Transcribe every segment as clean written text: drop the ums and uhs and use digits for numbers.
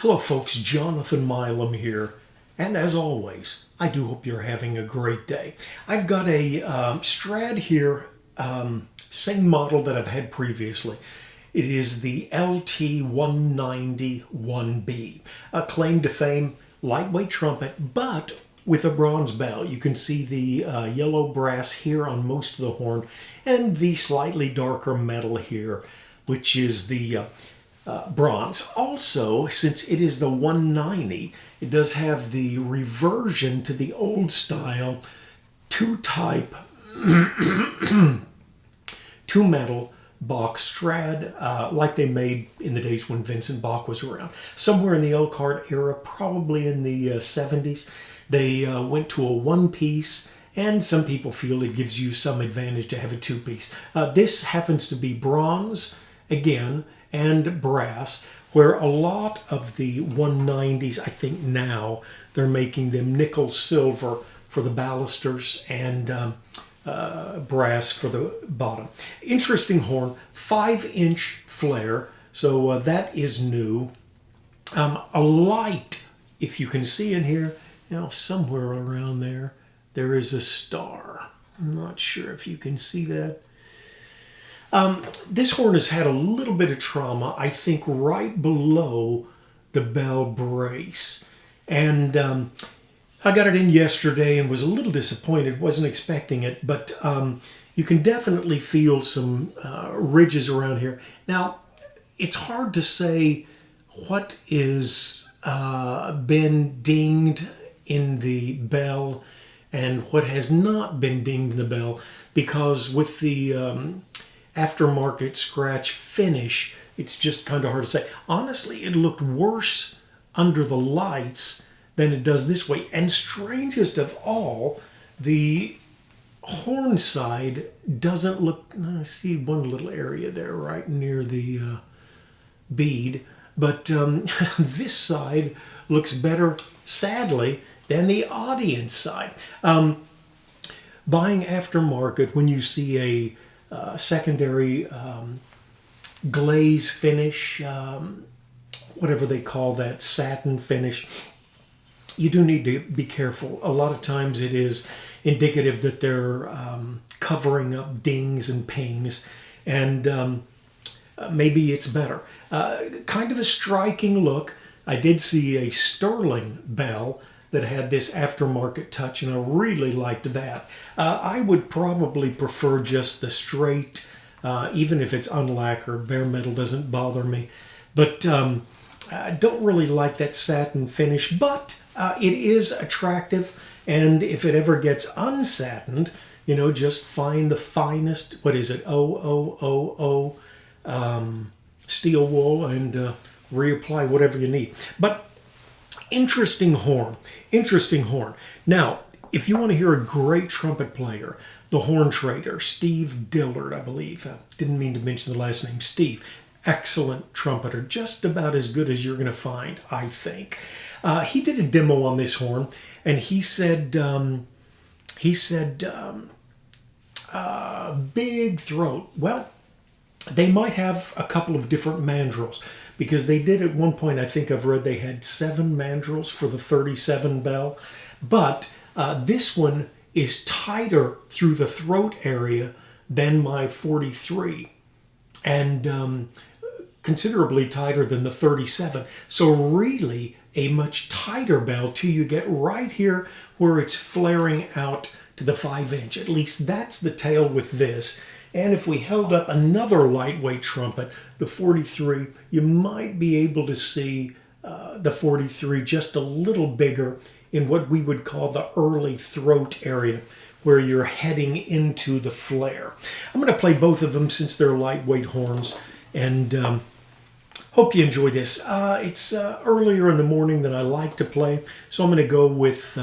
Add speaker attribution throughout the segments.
Speaker 1: Hello folks, Jonathan Milam here, and as always, I do hope you're having a great day. I've got a Strad here, same model that I've had previously. It is the LT1901B, a claim to fame lightweight trumpet, but with a bronze bell. You can see the yellow brass here on most of the horn, and the slightly darker metal here, which is the bronze. Also, since it is the 190, it does have the reversion to the old style two-type, two-metal Bach Strad, like they made in the days when Vincent Bach was around. Somewhere in the Elkhart era, probably in the 70s, they went to a one-piece, and some people feel it gives you some advantage to have a two-piece. This happens to be bronze, again, and brass, where a lot of the 190s, I think now, they're making them nickel silver for the balusters and brass for the bottom. Interesting horn, 5-inch flare, so that is new. A light, if you can see in here, somewhere around there, there is a star. I'm not sure if you can see that. This horn has had a little bit of trauma, I think, right below the bell brace. And I got it in yesterday and was a little disappointed, wasn't expecting it, but you can definitely feel some ridges around here. Now, it's hard to say what is been dinged in the bell and what has not been dinged in the bell, because with the aftermarket scratch finish, it's just kind of hard to say. Honestly, it looked worse under the lights than it does this way. And strangest of all, the horn side doesn't look, I see one little area there right near the bead, but this side looks better, sadly, than the audience side. Buying aftermarket, when you see a secondary glaze finish, whatever they call that, satin finish, you do need to be careful. A lot of times it is indicative that they're covering up dings and pings, and maybe it's better. Kind of a striking look. I did see a Sterling bell that had this aftermarket touch, and I really liked that. I would probably prefer just the straight, even if it's unlacquered. Bare metal doesn't bother me, but I don't really like that satin finish, but it is attractive, and if it ever gets unsatined, just find the finest, what is it, 0000 steel wool, and reapply whatever you need. But interesting horn. Now, if you want to hear a great trumpet player, the horn trader, Steve Dillard, I believe. Didn't mean to mention the last name, Steve. Excellent trumpeter, just about as good as you're going to find, I think. He did a demo on this horn, and he said, big throat. Well, they might have a couple of different mandrels, because they did at one point, I think I've read they had 7 mandrels for the 37 bell, but this one is tighter through the throat area than my 43, and considerably tighter than the 37. So really a much tighter bell till you get right here where it's flaring out to the 5-inch. At least that's the tail with this. And if we held up another lightweight trumpet, the 43, you might be able to see the 43 just a little bigger in what we would call the early throat area, where you're heading into the flare. I'm going to play both of them since they're lightweight horns, and hope you enjoy this. It's earlier in the morning than I like to play, so I'm going to go with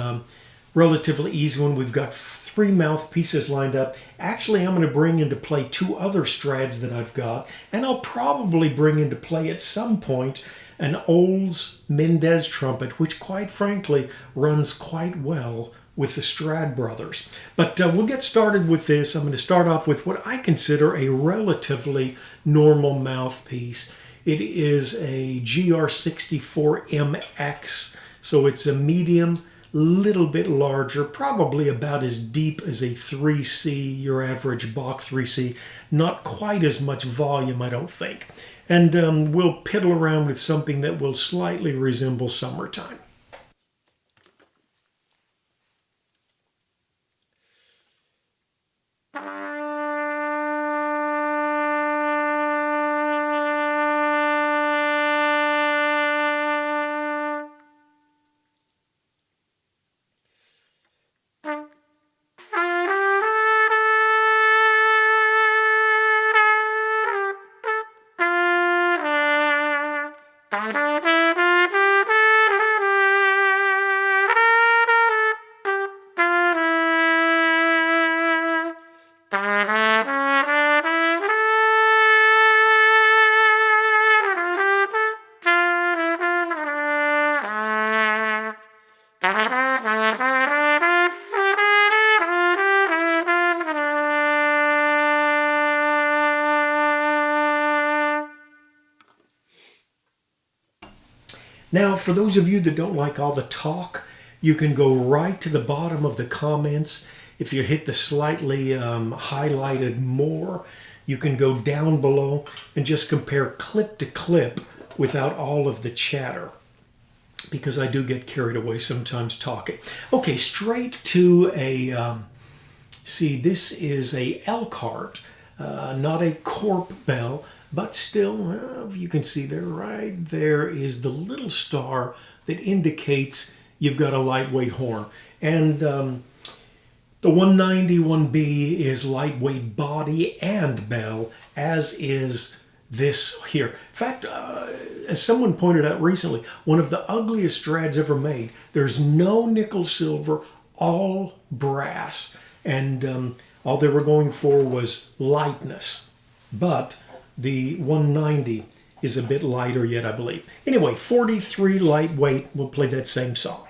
Speaker 1: relatively easy one. We've got 3 mouthpieces lined up. Actually, I'm going to bring into play 2 other Strads that I've got, and I'll probably bring into play at some point an Olds Mendez trumpet, which quite frankly runs quite well with the Strad brothers. But we'll get started with this. I'm going to start off with what I consider a relatively normal mouthpiece. It is a GR64MX, so it's a medium, little bit larger, probably about as deep as a 3C, your average Bach 3C. Not quite as much volume, I don't think. And we'll piddle around with something that will slightly resemble Summertime. Now, for those of you that don't like all the talk, you can go right to the bottom of the comments. If you hit the slightly highlighted more, you can go down below and just compare clip to clip without all of the chatter, because I do get carried away sometimes talking. Okay, straight to a, see, this is a Elkhart, not a Corp bell, but still, you can see there, right there is the little star that indicates you've got a lightweight horn. And the 191B is lightweight body and bell, as is this here. In fact, as someone pointed out recently, one of the ugliest Strads ever made. There's no nickel silver, all brass. And all they were going for was lightness. But the 190 is a bit lighter yet, I believe. Anyway, 43 lightweight. We'll play that same song.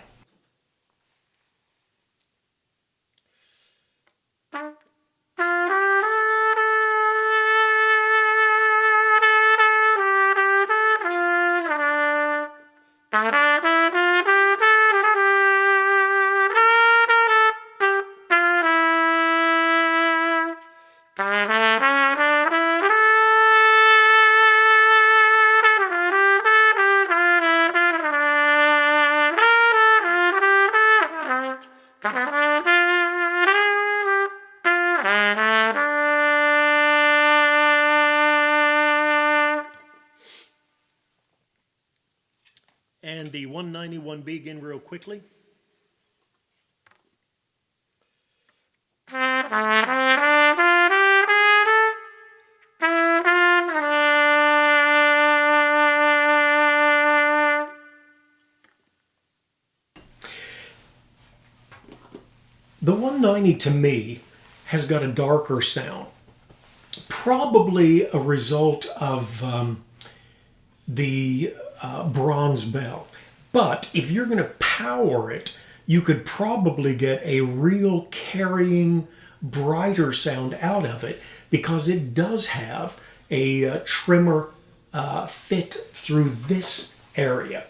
Speaker 1: And the 191B again real quickly. The 190 to me has got a darker sound, probably a result of the bronze bell. But if you're going to power it, you could probably get a real carrying, brighter sound out of it, because it does have a trimmer fit through this area.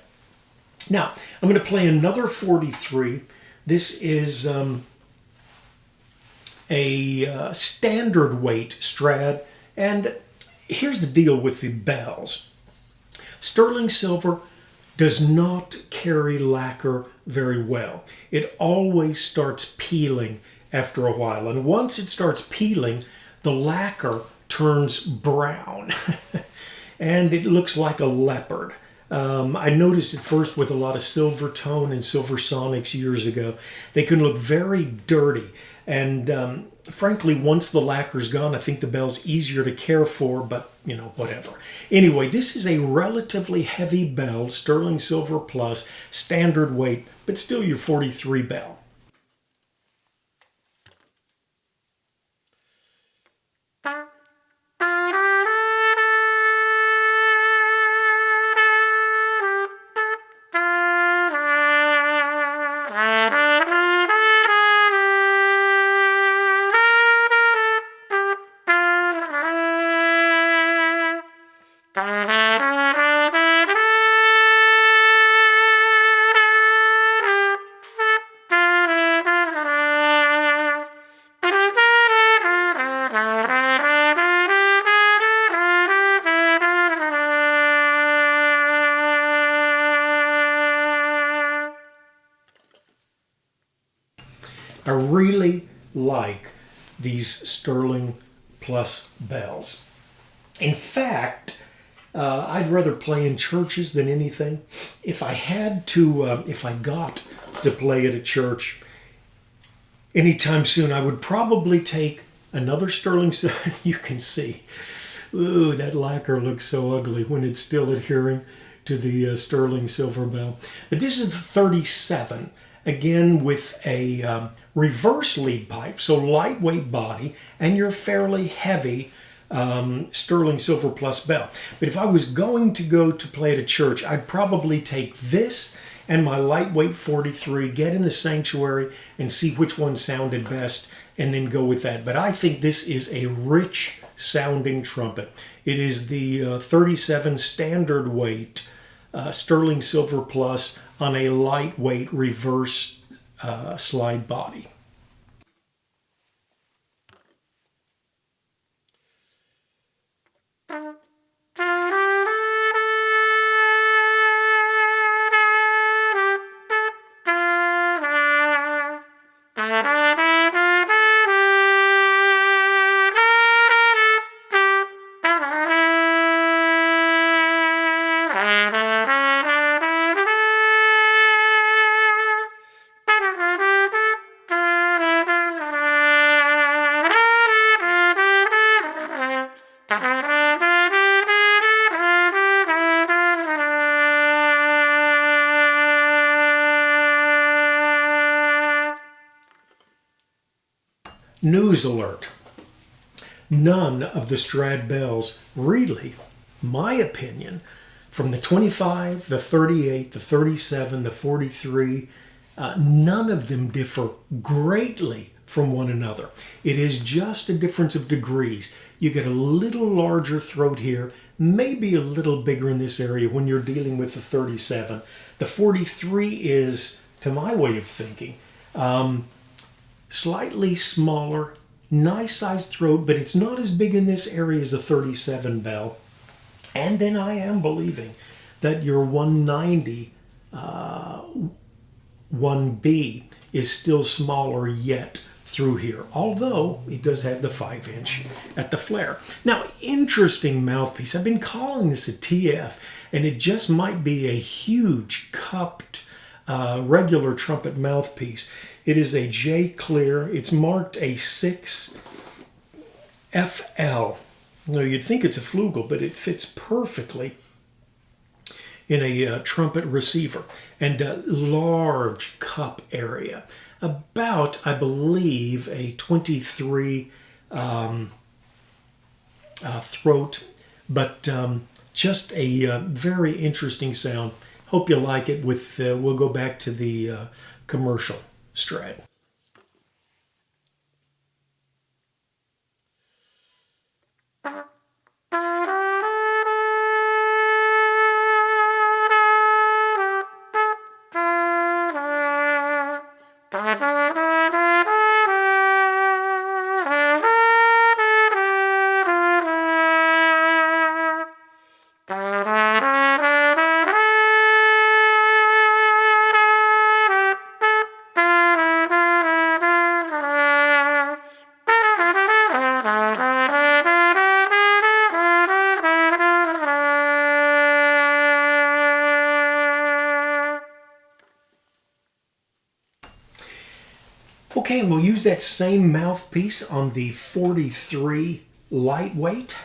Speaker 1: Now, I'm going to play another 43. This is a standard weight Strad, and here's the deal with the bells. Sterling silver does not carry lacquer very well. It always starts peeling after a while, and once it starts peeling, the lacquer turns brown and it looks like a leopard. I noticed it first with a lot of silver tone and silver sonics years ago. They can look very dirty, and frankly, once the lacquer's gone, I think the bell's easier to care for, but you know, whatever. Anyway, this is a relatively heavy bell, sterling silver plus, standard weight, but still your 43 bell. I really like these Sterling Plus bells. In fact, I'd rather play in churches than anything. If I had to, if I got to play at a church anytime soon, I would probably take another Sterling. You can see, ooh, that lacquer looks so ugly when it's still adhering to the Sterling silver bell. But this is the 37, again with a reverse lead pipe, so lightweight body, and your fairly heavy Sterling Silver Plus bell. But if I was going to go to play at a church, I'd probably take this and my lightweight 43, get in the sanctuary and see which one sounded best, and then go with that. But I think this is a rich sounding trumpet. It is the 37 standard weight Sterling Silver Plus on a lightweight reverse slide body. News alert. None of the Strad bells really, my opinion, from the 25, the 38, the 37, the 43, none of them differ greatly from one another. It is just a difference of degrees. You get a little larger throat here, maybe a little bigger in this area when you're dealing with the 37. The 43 is, to my way of thinking, slightly smaller, nice sized throat, but it's not as big in this area as a 37 bell. And then I am believing that your 190 1B is still smaller yet through here, although it does have the 5-inch at the flare. Now, interesting mouthpiece. I've been calling this a TF, and it just might be a huge cupped regular trumpet mouthpiece. It is a J clear. It's marked a 6 FL. Now, you'd think it's a flugel, but it fits perfectly in a trumpet receiver, and a large cup area. About, I believe, a 23 throat, but just a very interesting sound. Hope you like it. With we'll go back to the commercial Strad. Okay, and we'll use that same mouthpiece on the 43 lightweight.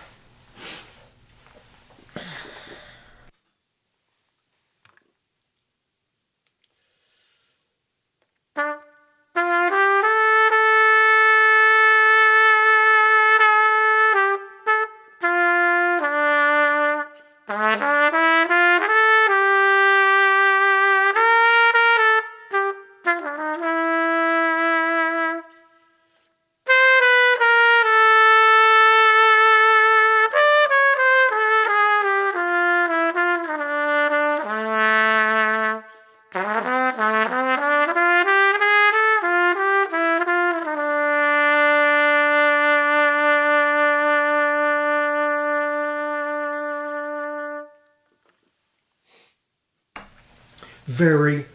Speaker 1: Very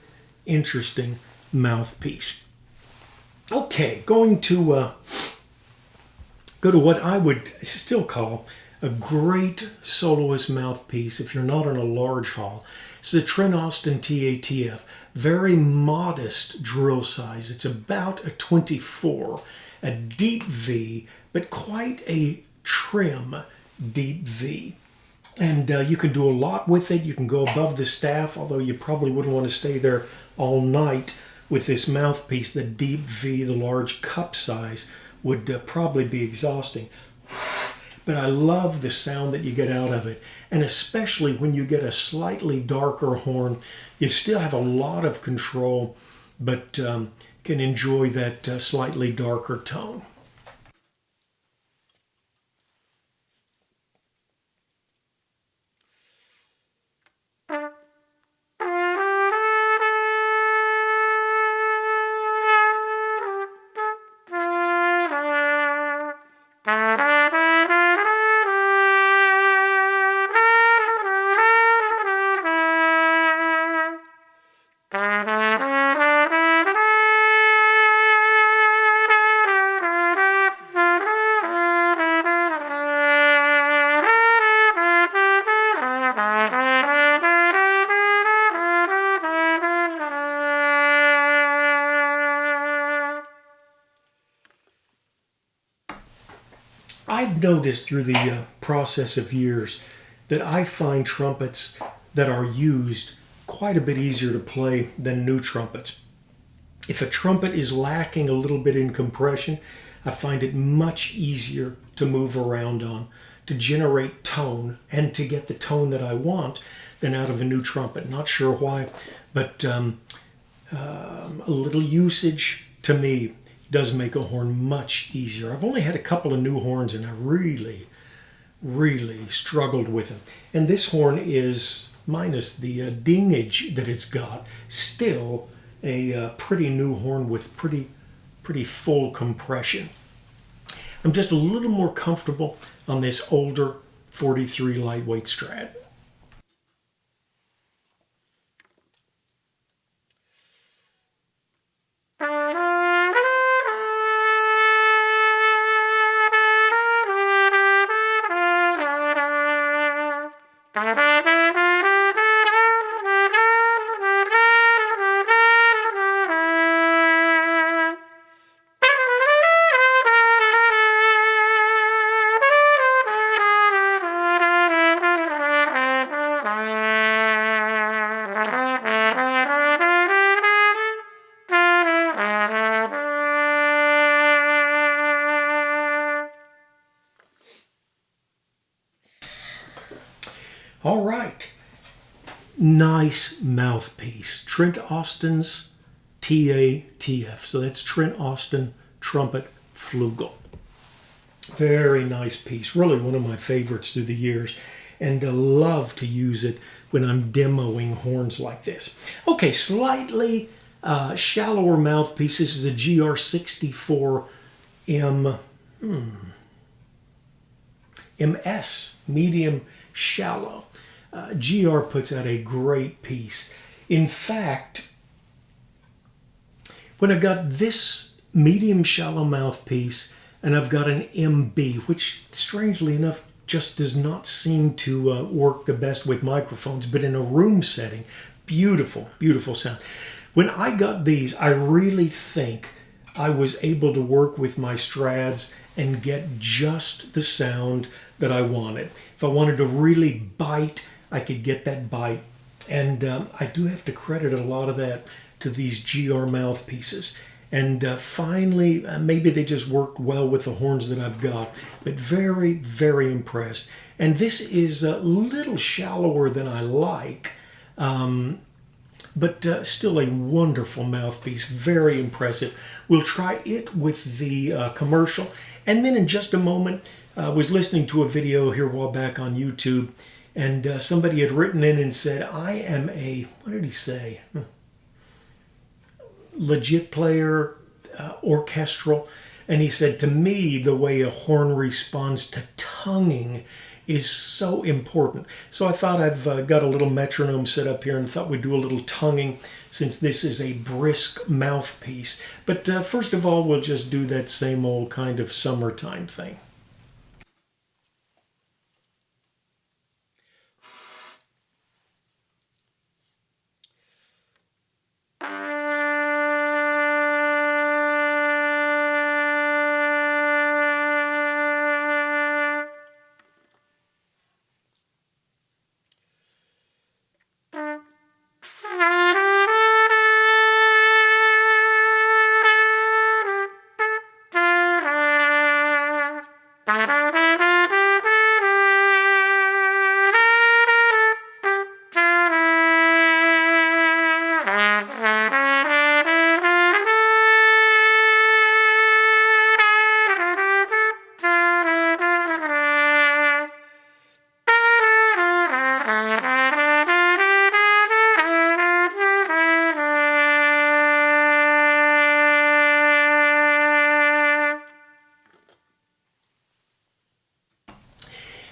Speaker 1: interesting mouthpiece. Okay, going to go to what I would still call a great soloist mouthpiece if you're not in a large hall. It's the Trent Austin TATF. Very modest drill size. It's about a 24, a deep V, but quite a trim deep V. And you can do a lot with it. You can go above the staff, although you probably wouldn't want to stay there all night with this mouthpiece. The deep V, the large cup size, would probably be exhausting. But I love the sound that you get out of it. And especially when you get a slightly darker horn, you still have a lot of control, but can enjoy that slightly darker tone. I've noticed through the process of years that I find trumpets that are used quite a bit easier to play than new trumpets. If a trumpet is lacking a little bit in compression, I find it much easier to move around on, to generate tone, and to get the tone that I want than out of a new trumpet. Not sure why, but a little usage to me does make a horn much easier. I've only had a couple of new horns and I really struggled with them. And this horn is, minus the dingage that it's got, still a pretty new horn with pretty full compression. I'm just a little more comfortable on this older 43 Lightweight Strad. All right, nice mouthpiece. Trent Austin's TATF. So that's Trent Austin Trumpet Flugel. Very nice piece. Really one of my favorites through the years. And I love to use it when I'm demoing horns like this. Okay, slightly shallower mouthpiece. This is a GR64M MS, medium shallow. GR puts out a great piece. In fact, when I've got this medium shallow mouthpiece and I've got an MB, which strangely enough just does not seem to work the best with microphones, but in a room setting, beautiful, beautiful sound. When I got these, I really think I was able to work with my Strads and get just the sound that I wanted. If I wanted to really bite, I could get that bite. And I do have to credit a lot of that to these GR mouthpieces. And finally, maybe they just worked well with the horns that I've got, but very, very impressed. And this is a little shallower than I like, but still a wonderful mouthpiece, very impressive. We'll try it with the commercial. And then in just a moment, I was listening to a video here a while back on YouTube, and somebody had written in and said, I am a, what did he say? Legit player, orchestral. And he said, to me, the way a horn responds to tonguing is so important. So I thought I've got a little metronome set up here and thought we'd do a little tonguing since this is a brisk mouthpiece. But first of all, we'll just do that same old kind of summertime thing.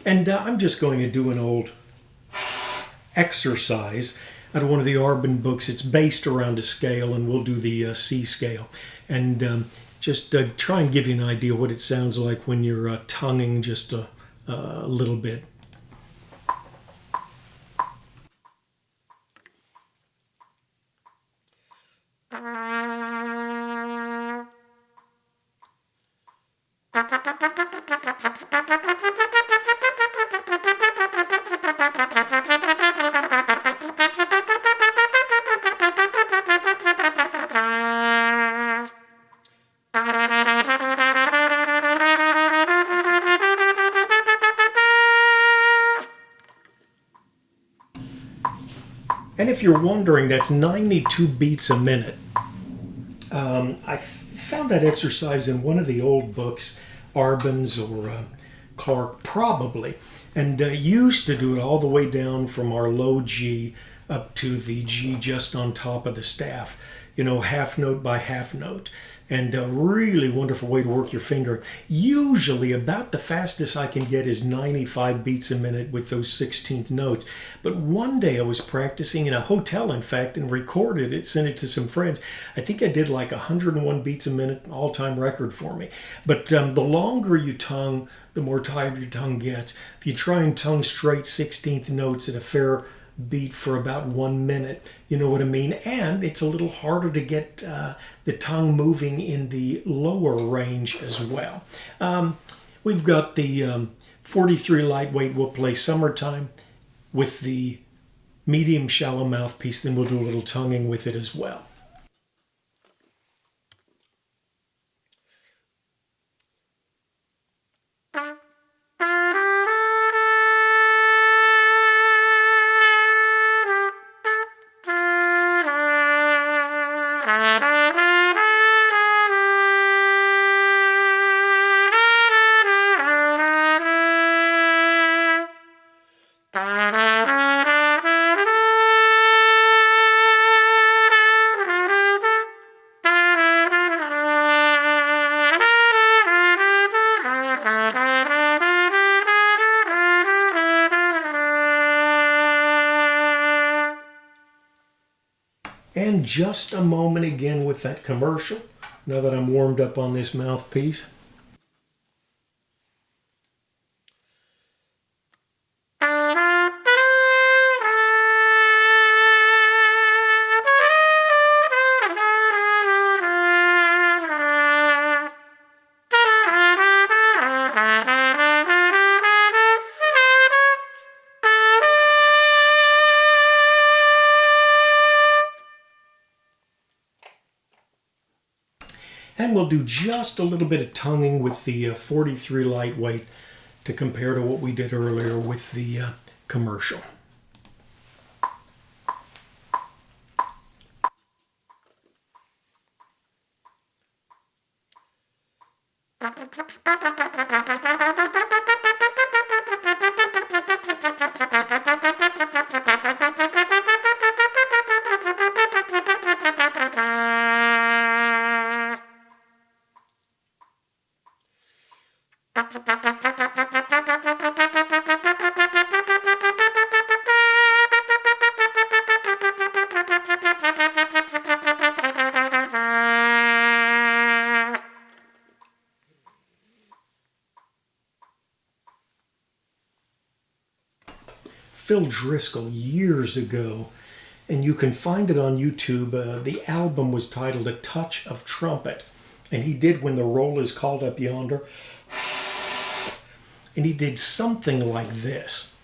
Speaker 1: And I'm just going to do an old exercise out of one of the Arbin books. It's based around a scale, and we'll do the C scale. And just try and give you an idea what it sounds like when you're tonguing just a little bit. And if you're wondering, that's 92 beats a minute. I found that exercise in one of the old books, Arbin's or Clark, probably, and used to do it all the way down from our low G up to the G just on top of the staff, you know, half note by half note. And a really wonderful way to work your finger. Usually about the fastest I can get is 95 beats a minute with those 16th notes. But one day I was practicing in a hotel, in fact, and recorded it, sent it to some friends. I think I did like 101 beats a minute, all-time record for me. But the longer you tongue, the more tired your tongue gets. If you try and tongue straight 16th notes at a fair beat for about 1 minute, you know what I mean? And it's a little harder to get the tongue moving in the lower range as well. We've got the 43 lightweight. We'll play Summertime with the medium shallow mouthpiece, then we'll do a little tonguing with it as well. And just a moment again with that commercial, now that I'm warmed up on this mouthpiece. And we'll do just a little bit of tonguing with the 43 lightweight to compare to what we did earlier with the commercial. Phil Driscoll years ago, and you can find it on YouTube. The album was titled A Touch of Trumpet, and he did When the Roll Is Called Up Yonder, and he did something like this.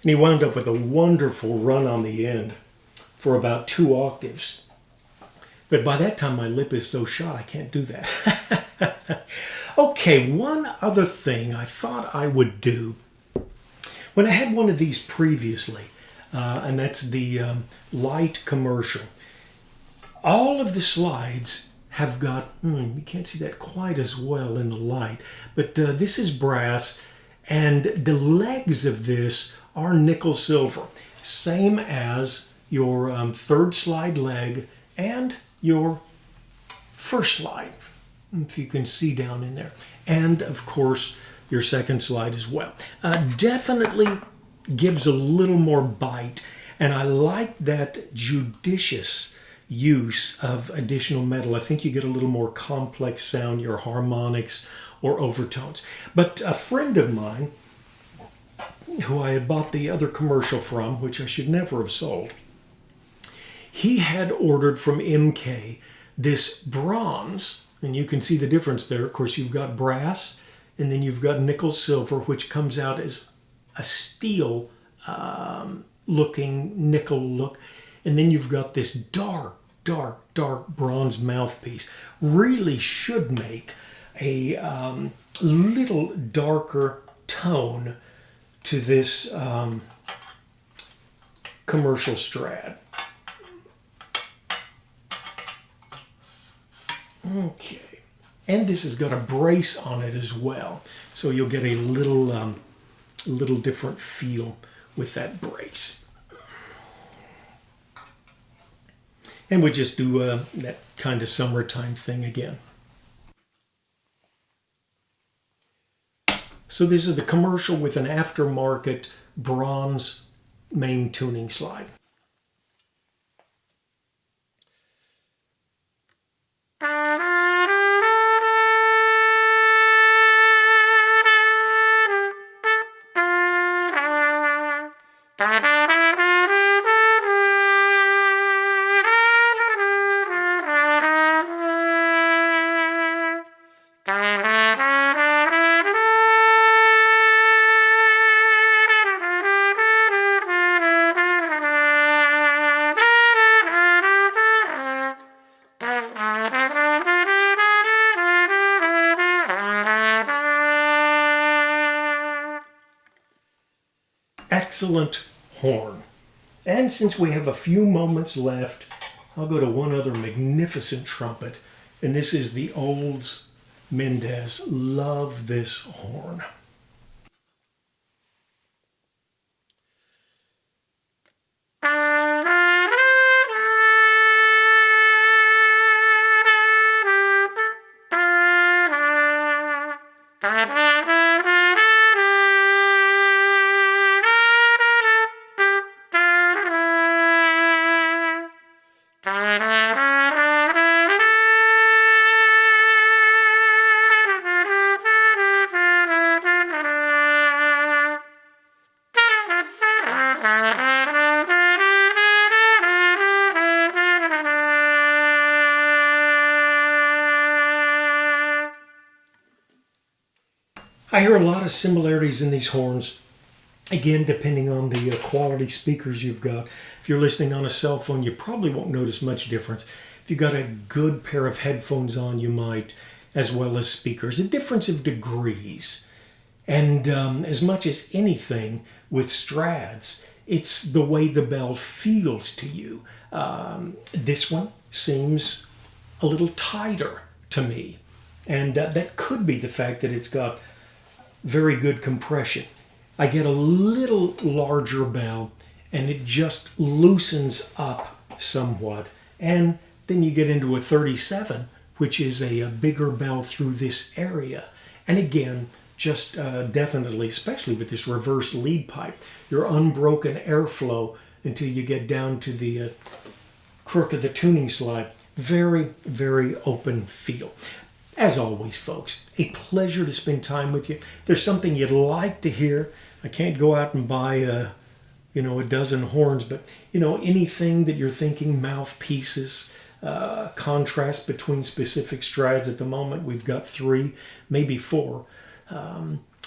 Speaker 1: And he wound up with a wonderful run on the end for about 2 octaves. But by that time, my lip is so shot, I can't do that. Okay, one other thing I thought I would do. When I had one of these previously, and that's the Light Commercial, all of the slides have got, you can't see that quite as well in the light, but this is brass, and the legs of this are nickel silver, same as your third slide leg and your first slide, if you can see down in there, and of course your second slide as well. Definitely gives a little more bite, and I like that judicious use of additional metal. I think you get a little more complex sound, your harmonics or overtones. But a friend of mine, who I had bought the other commercial from, which I should never have sold, he had ordered from MK this bronze, and you can see the difference there. Of course, you've got brass, and then you've got nickel silver, which comes out as a steel looking nickel look, and then you've got this dark bronze mouthpiece. Really should make a little darker tone to this commercial Strad. Okay, and this has got a brace on it as well, so you'll get a little different feel with that brace. And we just do that kind of summertime thing again. So this is the commercial with an aftermarket bronze main tuning slide. Excellent horn. And since we have a few moments left, I'll go to one other magnificent trumpet, and this is the Olds Mendez. Love this horn. I hear a lot of similarities in these horns, again, depending on the quality speakers you've got. If you're listening on a cell phone, you probably won't notice much difference. If you got a good pair of headphones on, you might, as well as speakers. A difference of degrees. And as much as anything with Strads, it's the way the bell feels to you. This one seems a little tighter to me. And that could be the fact that it's got very good compression. I get a little larger bell and it just loosens up somewhat. And then you get into a 37, which is a bigger bell through this area. And again, just definitely, especially with this reverse lead pipe, your unbroken airflow until you get down to the crook of the tuning slide. Very, very open feel. As always, folks, a pleasure to spend time with you. If there's something you'd like to hear, I can't go out and buy a dozen horns, but anything that you're thinking, mouthpieces, contrast between specific Strads. At the moment we've got 3, maybe 4.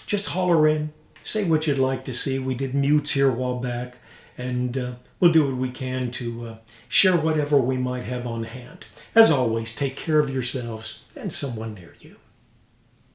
Speaker 1: Just holler in, say what you'd like to see. We did mutes here a while back, and we'll do what we can to share whatever we might have on hand. As always, take care of yourselves and someone near you.